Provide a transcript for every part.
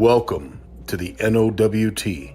Welcome to the NOWT.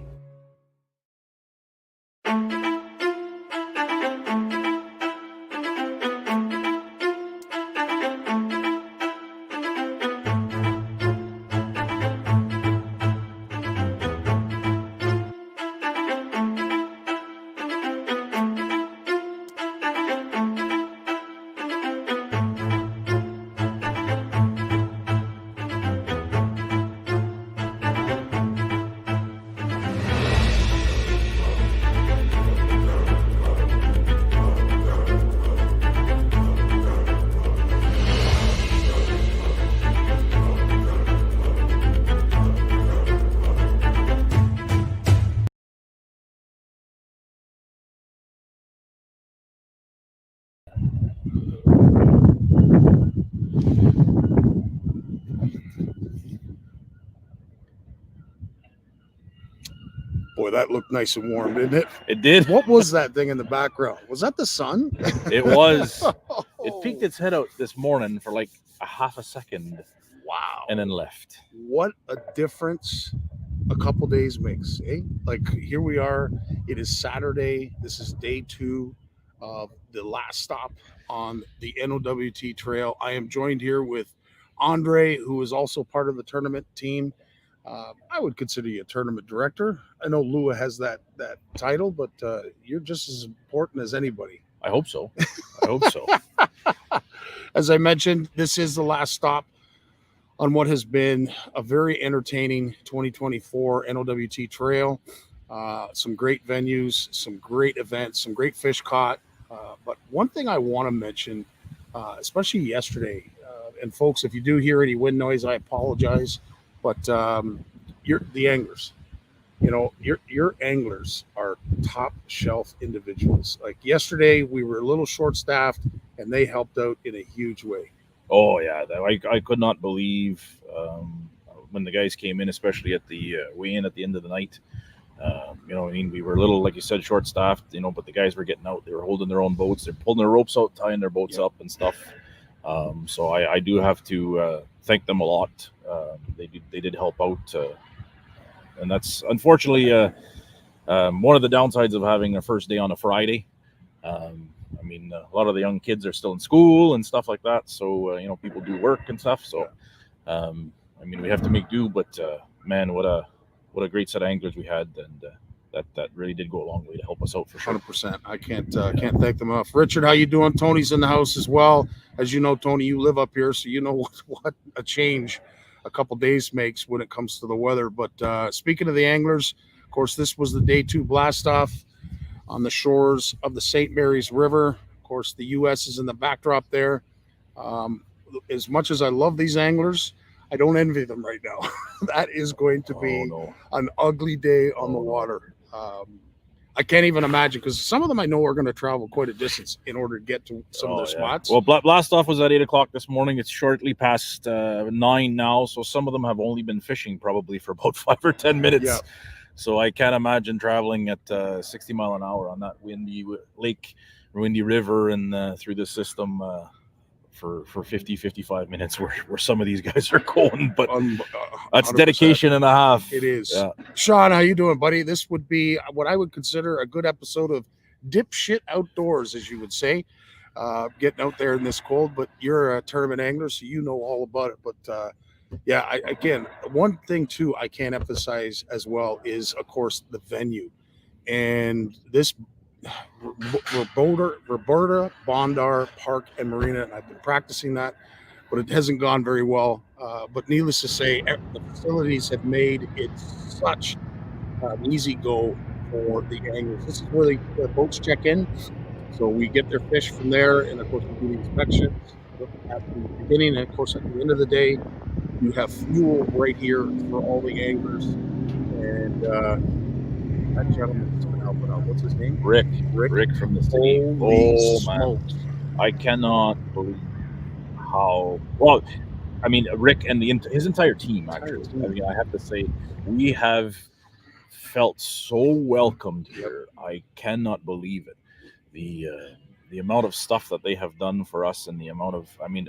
Boy, that looked nice and warm, didn't it? It did. What was that thing in the background? Was that the sun? It was. It peeked its head out this morning for like a half a second. Wow. And then left. What a difference a couple days makes, eh? Like, here we are. It is Saturday. This is day 2 of the last stop on the NOWT trail. I am joined here with Andre, who is also part of the tournament team. I would consider you a tournament director. I know Lua has that title, but you're just as important as anybody. I hope so. I hope so. As I mentioned, this is the last stop on what has been a very entertaining 2024 NOWT trail. Some great venues, some great events, some great fish caught. But one thing I want to mention, especially yesterday, and folks, if you do hear any wind noise, I apologize. But you're the anglers. You know, your anglers are top shelf individuals. Like yesterday, we were a little short staffed, and they helped out in a huge way. Oh yeah, I could not believe when the guys came in, especially at the weigh-in at the end of the night. You know, I mean, we were a little, like you said, short staffed. You know, but the guys were getting out. They were holding their own boats. They're pulling their ropes out, tying their boats up and stuff. So I do have to thank them a lot. They did help out, and that's unfortunately one of the downsides of having a first day on a Friday. I mean, a lot of the young kids are still in school and stuff like that, so you know, people do work and stuff. So I mean, we have to make do. But man, what a great set of anglers we had, and that really did go a long way to help us out for sure. 100%. I can't thank them enough. Richard, how you doing? Tony's in the house as well. As you know, Tony, you live up here, so you know what a change a couple days makes when it comes to the weather. But speaking of the anglers, of course, this was the day 2 blast off on the shores of the St. Mary's River. Of course, the U.S. is in the backdrop there. As much as I love these anglers, I don't envy them right now. That is going to be an ugly day on the water. I can't even imagine, because some of them I know are going to travel quite a distance in order to get to some of their spots. Well, blast off was at 8 o'clock this morning. It's shortly past 9 now, so some of them have only been fishing probably for about 5 or 10 minutes. Yeah. So I can't imagine traveling at 60 mile an hour on that windy river and through the system for 50-55 minutes where some of these guys are going. But that's 100%. Dedication and a half. It is. Yeah. Sean, how you doing, buddy? This would be what I would consider a good episode of dipshit outdoors, as you would say, getting out there in this cold. But you're a tournament angler, so you know all about it. But yeah, again, one thing too I can't emphasize as well is, of course, the venue. And this Roberta Bondar Park and Marina, and I've been practicing that, but it hasn't gone very well. But needless to say, the facilities have made it such an easy go for the anglers. This is where the boats check in. So we get their fish from there, and of course we do the inspections at the beginning, and of course at the end of the day, you have fuel right here for all the anglers. And that gentleman's been helping out. What's his name? Rick from the city. Holy smokes. Man, I cannot believe how well. I mean, Rick and his entire team. Actually, I mean, I have to say, we have felt so welcomed here. I cannot believe it. The amount of stuff that they have done for us, and the amount of, I mean,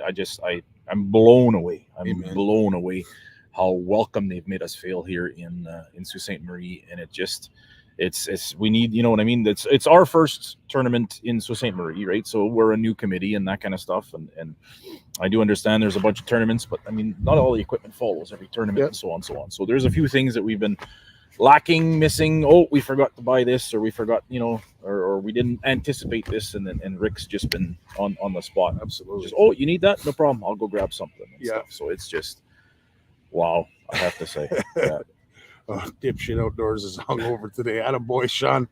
I'm blown away. I'm blown away. how welcome they've made us feel here in Sault Ste. Marie, and it's we need, you know what I mean. It's our first tournament in Sault Ste. Marie, right? So we're a new committee and that kind of stuff, and I do understand there's a bunch of tournaments, but I mean, not all the equipment follows every tournament, and so on, so on. So there's a few things that we've been lacking, missing. Oh, we forgot to buy this, or we forgot, or we didn't anticipate this, and Rick's just been on the spot. Absolutely. Just, oh, you need that? No problem. I'll go grab something. And Yeah. stuff. So it's just, wow, I have to say. Yeah. Dipshit Outdoors is hungover today. Attaboy, Sean.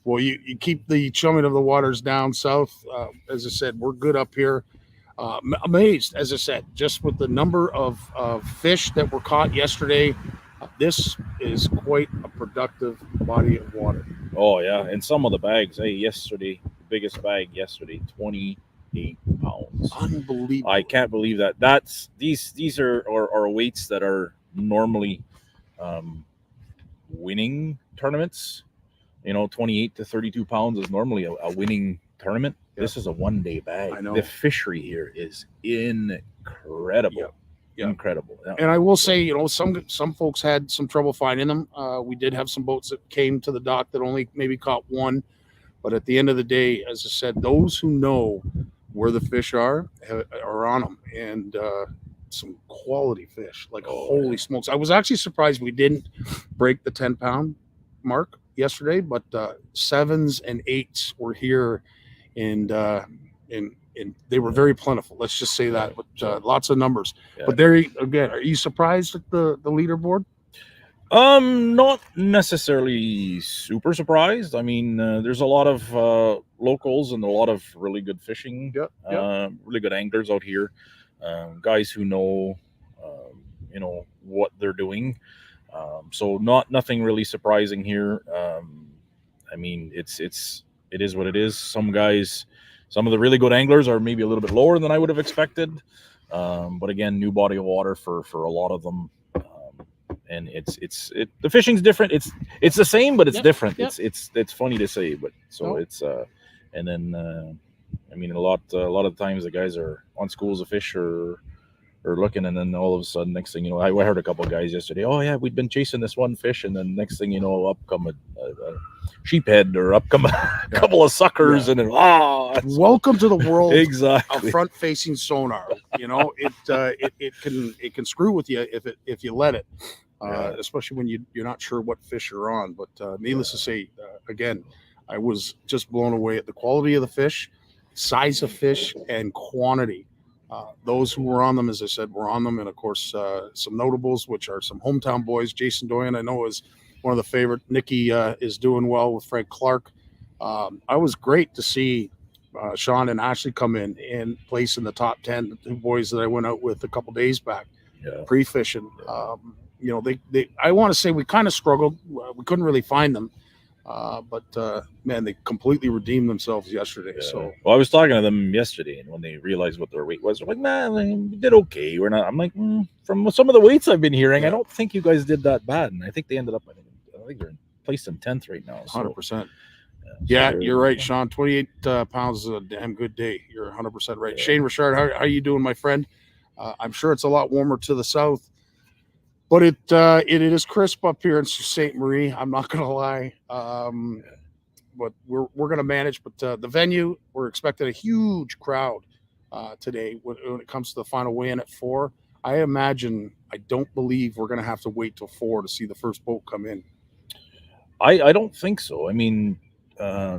Well, you keep the chumming of the waters down south. As I said, we're good up here. Amazed, as I said, just with the number of fish that were caught yesterday. This is quite a productive body of water. Oh yeah, and some of the bags. Hey, yesterday, the biggest bag yesterday, 28 pounds. Unbelievable. I can't believe that. That's these are weights that are normally winning tournaments. 28 to 32 pounds is normally a winning tournament. Yep. This is a one-day bag. I know. The fishery here is incredible. Yep. Yeah. Incredible. Yeah. And I will say, some folks had some trouble finding them. We did have some boats that came to the dock that only maybe caught one. But at the end of the day, as I said, those who know where the fish are on them. And some quality fish, like holy smokes. I was actually surprised we didn't break the 10-pound mark yesterday, but 7s and 8s were here, and they were very plentiful. Let's just say that, but lots of numbers. Yeah. But there again, are you surprised at the leaderboard? Not necessarily super surprised. I mean, there's a lot of locals and a lot of really good fishing, really good anglers out here, guys who know, what they're doing. So nothing really surprising here. I mean, it is what it is. Some of the really good anglers are maybe a little bit lower than I would have expected. But again, new body of water for a lot of them. And the fishing's different. It's the same, but it's different. Yep. It's funny to say, but so it's and then I mean, a lot of times the guys are on schools of fish or looking, and then all of a sudden, next thing you know, I heard a couple of guys yesterday. Oh yeah, we'd been chasing this one fish, and then next thing you know, up come a sheephead, or up come a couple of suckers, and then welcome to the world exactly of front-facing sonar. It can screw with you if you let it, especially when you're not sure what fish are on. But needless to say, again, I was just blown away at the quality of the fish, size of fish, and quantity. Those who were on them, as I said, were on them. And of course, some notables, which are some hometown boys. Jason Doyen, I know, is one of the favorite. Nikki is doing well with Frank Clark. I was great to see Sean and Ashley come in and place in the top 10, the two boys that I went out with a couple days back, pre-fishing. I want to say we kind of struggled. We couldn't really find them. But man, they completely redeemed themselves yesterday. Yeah. So, well, I was talking to them yesterday, and when they realized what their weight was, they're like, "Man, we did okay. We're not." I'm like, from some of the weights I've been hearing, I don't think you guys did that bad. And I think they ended up, I think they're placed in 10th right now. 100%. Yeah, you're right, Sean. 28 pounds is a damn good day. You're 100% right. Yeah. Shane Richard, how are you doing, my friend? I'm sure it's a lot warmer to the south. But it is crisp up here in Sault Ste. Marie. I'm not going to lie. But we're going to manage. But the venue, we're expecting a huge crowd today when it comes to the final weigh-in at 4. I don't believe we're going to have to wait till 4 to see the first boat come in. I don't think so. I mean,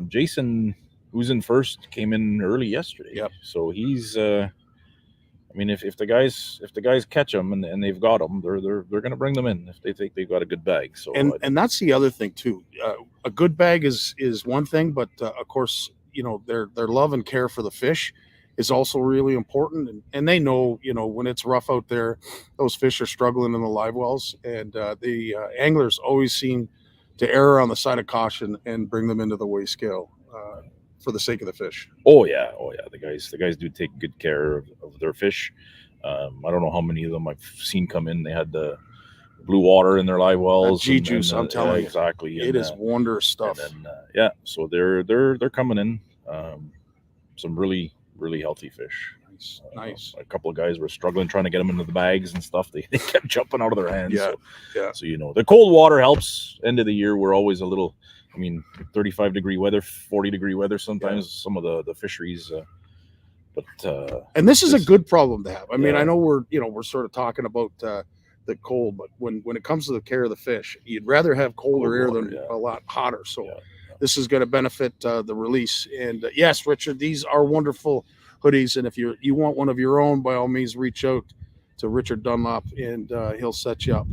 Jason, who's in first, came in early yesterday. Yep. So he's I mean, if the guys catch them and they've got them, they're going to bring them in if they think they've got a good bag. So and that's the other thing too. A good bag is one thing, but of course, their love and care for the fish is also really important. And they know, when it's rough out there, those fish are struggling in the live wells, and the anglers always seem to err on the side of caution and bring them into the weigh scale. For the sake of the fish. Oh yeah. The guys do take good care of their fish. I don't know how many of them I've seen come in. They had the blue water in their live wells. G juice, I'm telling you, exactly. It is wondrous stuff. And then, so they're coming in. Some really, really healthy fish. Nice. A couple of guys were struggling trying to get them into the bags and stuff. They kept jumping out of their hands. So you know, the cold water helps. End of the year, we're always a little, 35-degree weather, 40-degree weather sometimes, some of the fisheries. And this is a good problem to have. I mean, I know we're sort of talking about the cold, but when it comes to the care of the fish, you'd rather have colder air than a lot hotter. So this is going to benefit the release. And yes, Richard, these are wonderful hoodies. And if you want one of your own, by all means, reach out to Richard Dunlop and he'll set you up.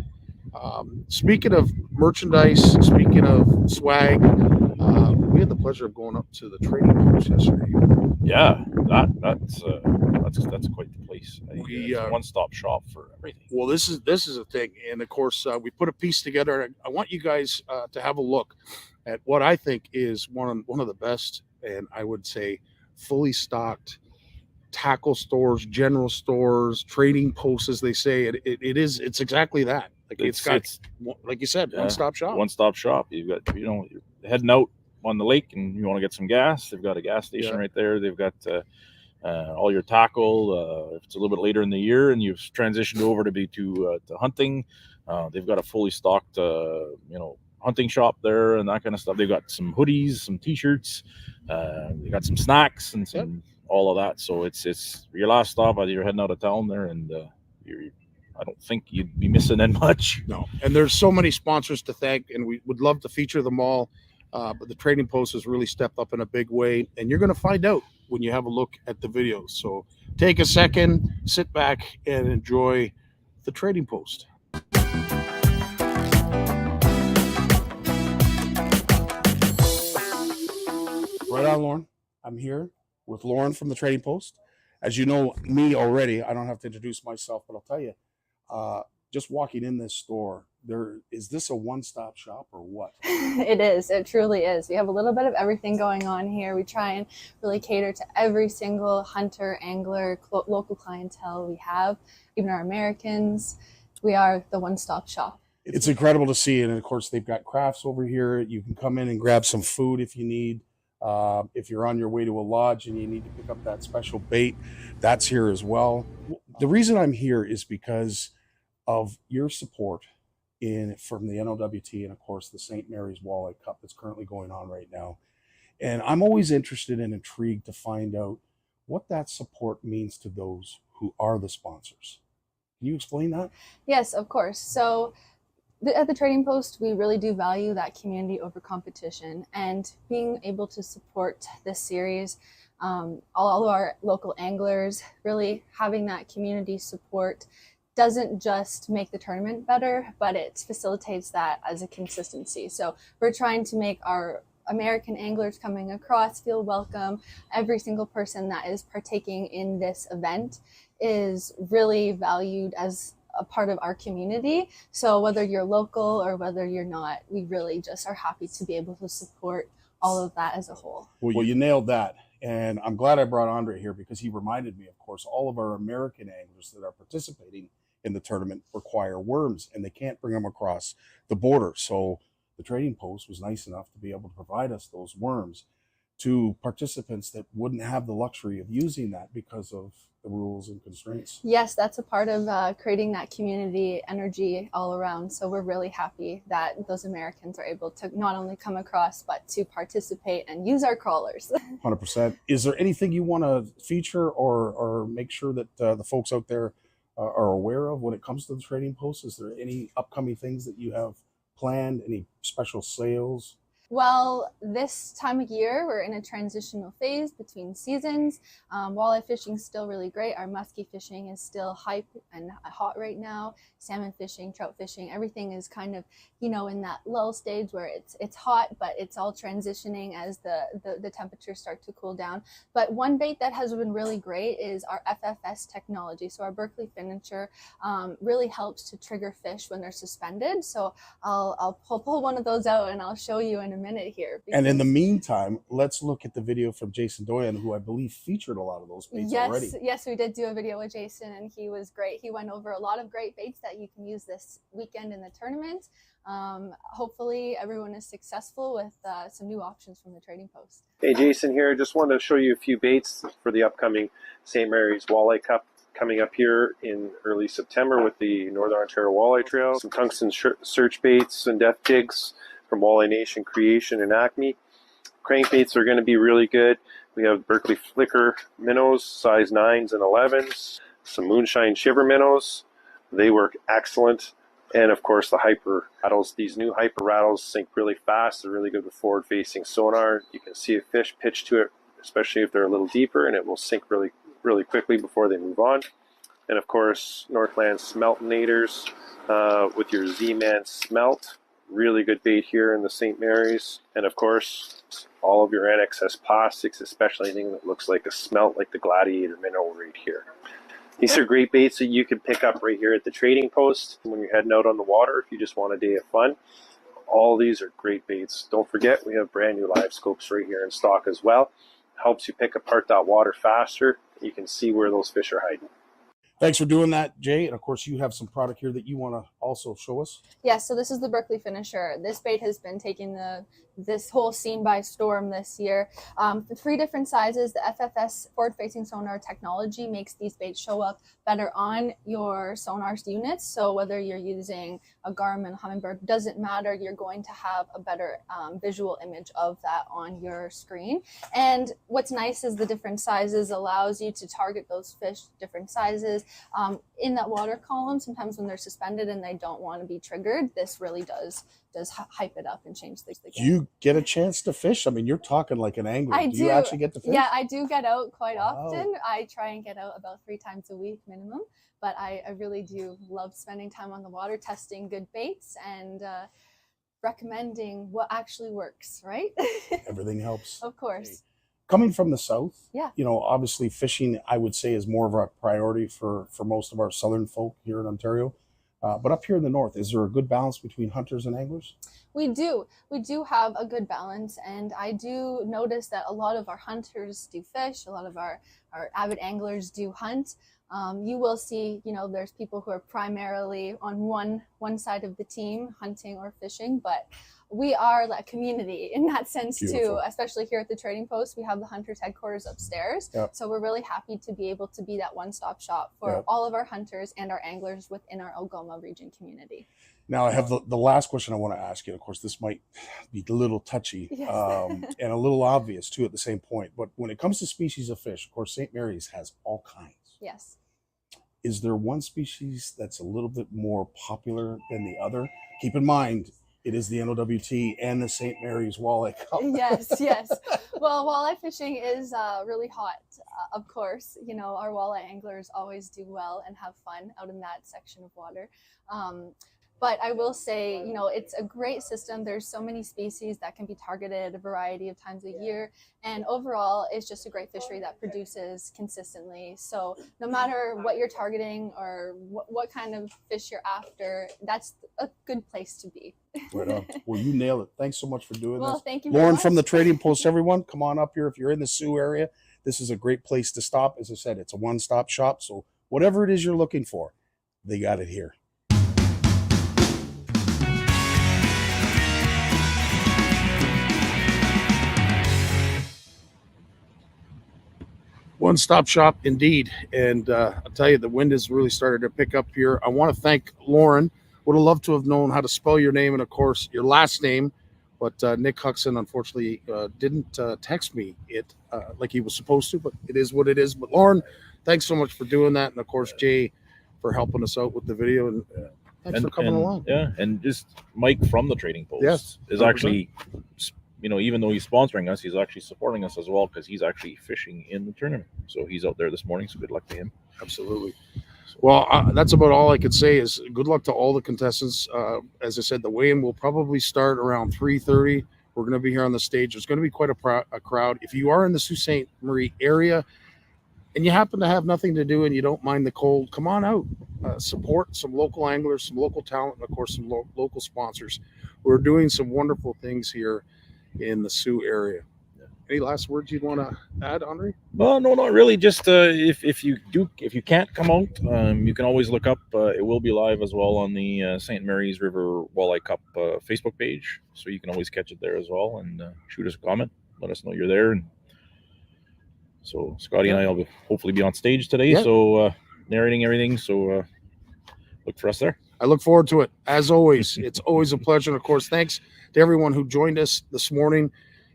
Speaking of merchandise, speaking of swag, we had the pleasure of going up to the trading post yesterday. Yeah, that's quite the place. It's a one-stop shop for everything. Well, this is a thing, and of course, we put a piece together. I want you guys to have a look at what I think is one of the best, and I would say fully stocked tackle stores, general stores, trading posts, as they say. It's exactly that. Like it's like you said, one-stop shop. One-stop shop. You've got, you're heading out on the lake and you want to get some gas. They've got a gas station right there. They've got all your tackle. If it's a little bit later in the year and you've transitioned over to hunting, they've got a fully stocked hunting shop there and that kind of stuff. They've got some hoodies, some t-shirts. They got some snacks and some all of that. So it's your last stop as you're heading out of town there, and I don't think you'd be missing in much. No, and there's so many sponsors to thank, and we would love to feature them all. But the trading post has really stepped up in a big way, and you're going to find out when you have a look at the videos. So take a second, sit back, and enjoy the trading post. Right on, Lauren. I'm here with Lauren from the Trading Post. As you know me already, I don't have to introduce myself, but I'll tell you, just walking in this store, is this a one-stop shop or what? It is. It truly is. We have a little bit of everything going on here. We try and really cater to every single hunter, angler, local clientele we have, even our Americans. We are the one-stop shop. It's incredible to see. And of course, they've got crafts over here. You can come in and grab some food if you need. If you're on your way to a lodge and you need to pick up that special bait, that's here as well. The reason I'm here is because of your support from the NOWT and of course the St. Mary's Walleye Cup that's currently going on right now. And I'm always interested and intrigued to find out what that support means to those who are the sponsors. Can you explain that? Yes, of course. So at the Trading Post, we really do value that community over competition, and being able to support this series, all of our local anglers, really having that community support doesn't just make the tournament better, but it facilitates that as a consistency. So we're trying to make our American anglers coming across feel welcome. Every single person that is partaking in this event is really valued as a part of our community. So whether you're local or whether you're not, we really just are happy to be able to support all of that as a whole. Well, you nailed that. And I'm glad I brought Andre here because he reminded me, of course, all of our American anglers that are participating in the tournament require worms and they can't bring them across the border. So the Trading Post was nice enough to be able to provide us those worms to participants that wouldn't have the luxury of using that because of the rules and constraints. Yes, that's a part of creating that community energy all around. So we're really happy that those Americans are able to not only come across, but to participate and use our crawlers. 100%. Is there anything you want to feature or make sure that the folks out there are aware of when it comes to the Trading Post? Is there any upcoming things that you have planned? Any special sales? Well, this time of year, we're in a transitional phase between seasons. Walleye fishing is still really great. Our muskie fishing is still hype and hot right now. Salmon fishing, trout fishing, everything is kind of, in that lull stage where it's hot, but it's all transitioning as the temperatures start to cool down. But one bait that has been really great is our FFS technology. So our Berkeley finisher really helps to trigger fish when they're suspended. So I'll pull one of those out and I'll show you in a minute here. And in the because- meantime, let's look at the video from Jason Doyen, who I believe featured a lot of those baits already. Yes, we did do a video with Jason, and he was great. He went over a lot of great baits that you can use this weekend in the tournament. Hopefully everyone is successful with some new options from the trading post. Hey, Jason here. Just wanted to show you a few baits for the upcoming St. Mary's Walleye Cup coming up here in early September with the Northern Ontario Walleye Trail. Some tungsten search baits and death jigs from Walleye Nation Creation and Acme. Crankbaits are going to be really good. We have Berkeley Flicker minnows, size 9s and 11s. Some Moonshine Shiver minnows. They work excellent. And of course the hyper rattles. These new hyper rattles sink really fast. They're really good with forward facing sonar. You can see a fish pitch to it, especially if they're a little deeper, and it will sink really quickly before they move on. And of course Northland Smeltinators with your Z-Man Smelt. Really good bait here in the St. Mary's. And of course all of your NXS plastics, especially anything that looks like a smelt, like the Gladiator minnow right here. These are great baits that you can pick up right here at the trading post when you're heading out on the water if you just want a day of fun. All these are great baits. Don't forget, we have brand new live scopes right here in stock as well. Helps you pick apart that water faster. You can see where those fish are hiding. Thanks for doing that, Jay. And of course, you have some product here that you want to also show us. Yes, so this is the Berkeley Finisher. This bait has been taking this whole scene by storm this year. The 3 different sizes. The FFS forward-facing sonar technology makes these baits show up better on your sonar units. So whether you're using a Garmin, Humminbird, doesn't matter. You're going to have a better visual image of that on your screen. And what's nice is the different sizes allows you to target those fish different sizes. In that water column, sometimes when they're suspended and they don't want to be triggered, this really does hype it up and change the game. Do you get a chance to fish? I mean, you're talking like an angler. I do you actually get to fish? Yeah, I do get out quite Wow. often. I try and get out about 3 times a week minimum, but I really do love spending time on the water, testing good baits and recommending what actually works, right? Everything helps. Of course. Coming from the south, Yeah. you know, obviously fishing, I would say, is more of a priority for most of our southern folk here in Ontario. But up here in the north, is there a good balance between hunters and anglers? We do have a good balance, and I do notice that a lot of our hunters do fish, a lot of our avid anglers do hunt. You will see, you know, there's people who are primarily on one side of the team, hunting or fishing, but we are a community in that sense Beautiful. too, especially here at the trading post. We have the hunters headquarters upstairs. Yep. So we're really happy to be able to be that one-stop shop for Yep. all of our hunters and our anglers within our Algoma region community. Now, I have the last question I want to ask you. Of course, this might be a little touchy Yes. and a little obvious too at the same point. But when it comes to species of fish, of course, St. Mary's has all kinds. Yes. Is there one species that's a little bit more popular than the other? Keep in mind, it is the NOWT and the St. Mary's Walleye Cup. Yes. Well, walleye fishing is really hot, of course. You know, our walleye anglers always do well and have fun out in that section of water. But I will say, you know, it's a great system. There's so many species that can be targeted a variety of times a year. And overall, it's just a great fishery that produces consistently. So no matter what you're targeting or what kind of fish you're after, that's a good place to be. Right on. Well, you nail it. Thanks so much for doing Well, this. thank you very Lauren much. from the Trading Post, everyone, come on up here. If you're in the Sioux area, this is a great place to stop. As I said, it's a one-stop shop. So whatever it is you're looking for, they got it here. One-stop shop indeed. And I'll tell you, the wind has really started to pick up here. I want to thank Lauren. Would have loved to have known how to spell your name and, of course, your last name. But Nick Huxon, unfortunately, didn't text me it like he was supposed to. But it is what it is. But Lauren, thanks so much for doing that. And, of course, Jay, for helping us out with the video. And thanks for coming along. Yeah, and just Mike from the Trading Post Yes, is 100%. actually, you know, even though he's sponsoring us, he's actually supporting us as well because he's actually fishing in the tournament. So he's out there this morning. So good luck to him. Absolutely. Well, that's about all I could say is good luck to all the contestants. As I said, the weigh-in will probably start around 3:30. We're going to be here on the stage. There's going to be quite a crowd. If you are in the Sault Ste. Marie area and you happen to have nothing to do and you don't mind the cold, come on out. Support some local anglers, some local talent, and, of course, some local sponsors. We're doing some wonderful things here. in the Sault area. Any last words you'd want to add, Andre? Well, no, not really. Just if you can't come out, you can always look up. It will be live as well on the St. Mary's River Walleye Cup Facebook page, so you can always catch it there as well. And shoot us a comment, let us know you're there. And so Scotty and I will hopefully be on stage today, so narrating everything. So look for us there. I look forward to it. As always, it's always a pleasure. And of course, thanks to everyone who joined us this morning.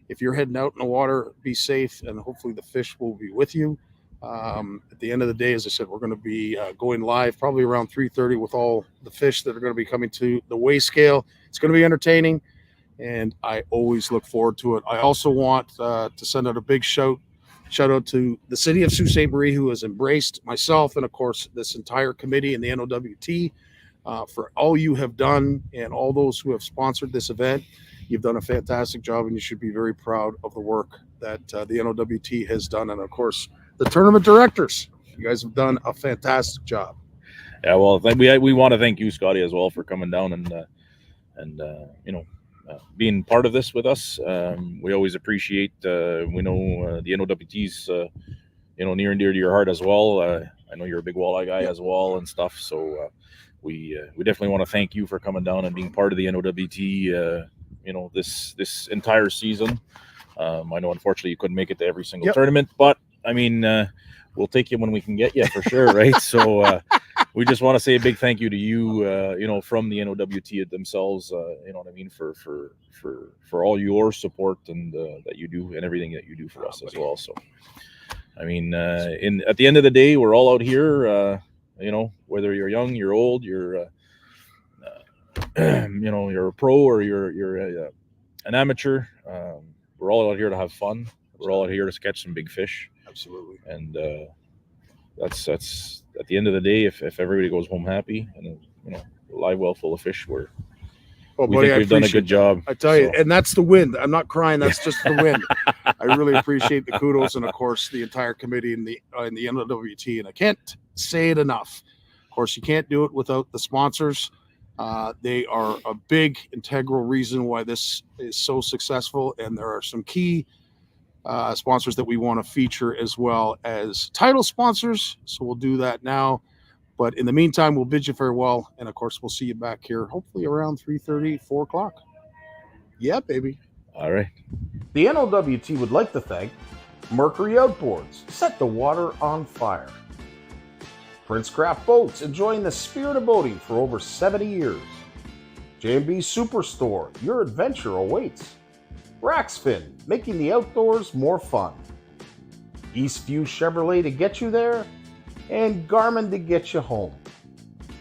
If you're heading out in the water, be safe, and hopefully the fish will be with you. At the end of the day, as I said, we're going to be going live probably around 3:30 with all the fish that are going to be coming to the weigh scale. It's going to be entertaining, and I always look forward to it. I also want to send out a big shout out to the city of Sault Ste. Marie, who has embraced myself and, of course, this entire committee and the NOWT for all you have done and all those who have sponsored this event. You've done a fantastic job, and you should be very proud of the work that the NOWT has done. And, of course, the tournament directors. You guys have done a fantastic job. Yeah, well, we want to thank you, Scotty, as well, for coming down and being part of this with us. We always appreciate. We know the NOWT's near and dear to your heart as well. I know you're a big walleye guy as well and stuff. So we definitely want to thank you for coming down and being part of the NOWT. This entire season. I know, unfortunately, you couldn't make it to every single tournament, but I mean, we'll take you when we can get you for sure, right? So we just want to say a big thank you to you, from the NOWT themselves, you know what I mean, for all your support and that you do and everything that you do for us as well. So, I mean, at the end of the day, we're all out here, whether you're young, you're old, you're you're a pro or you're an amateur. We're all out here to have fun. We're all out here to catch some big fish. Absolutely. And that's at the end of the day, if everybody goes home happy and a live well full of fish, we think we've done a good job. I tell you, and that's the wind. I'm not crying. That's just the wind. I really appreciate the kudos and, of course, the entire committee and the NOWT. And I can't say it enough. Of course, you can't do it without the sponsors. They are a big integral reason why this is so successful, and there are some key sponsors that we want to feature as well as title sponsors. So we'll do that now. But in the meantime, we'll bid you farewell, and of course, we'll see you back here hopefully around 3:30, 4 o'clock. Yeah, baby. All right. The NOWT would like to thank Mercury Outboards, set the water on fire. Prince Craft Boats, enjoying the spirit of boating for over 70 years. J&B Superstore, your adventure awaits. Raxfin, making the outdoors more fun. Eastview Chevrolet to get you there, and Garmin to get you home.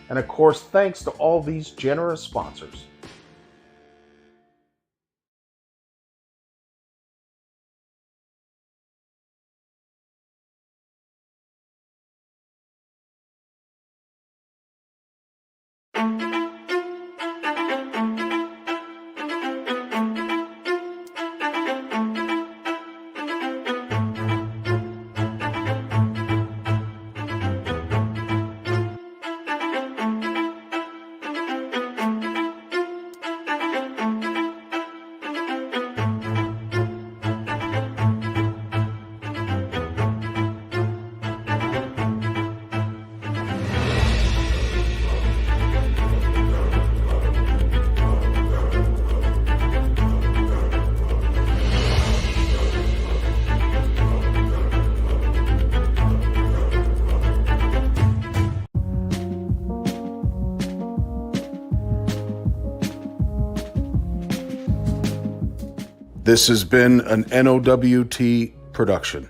And of course, thanks to all these generous sponsors. This has been an NOWT production.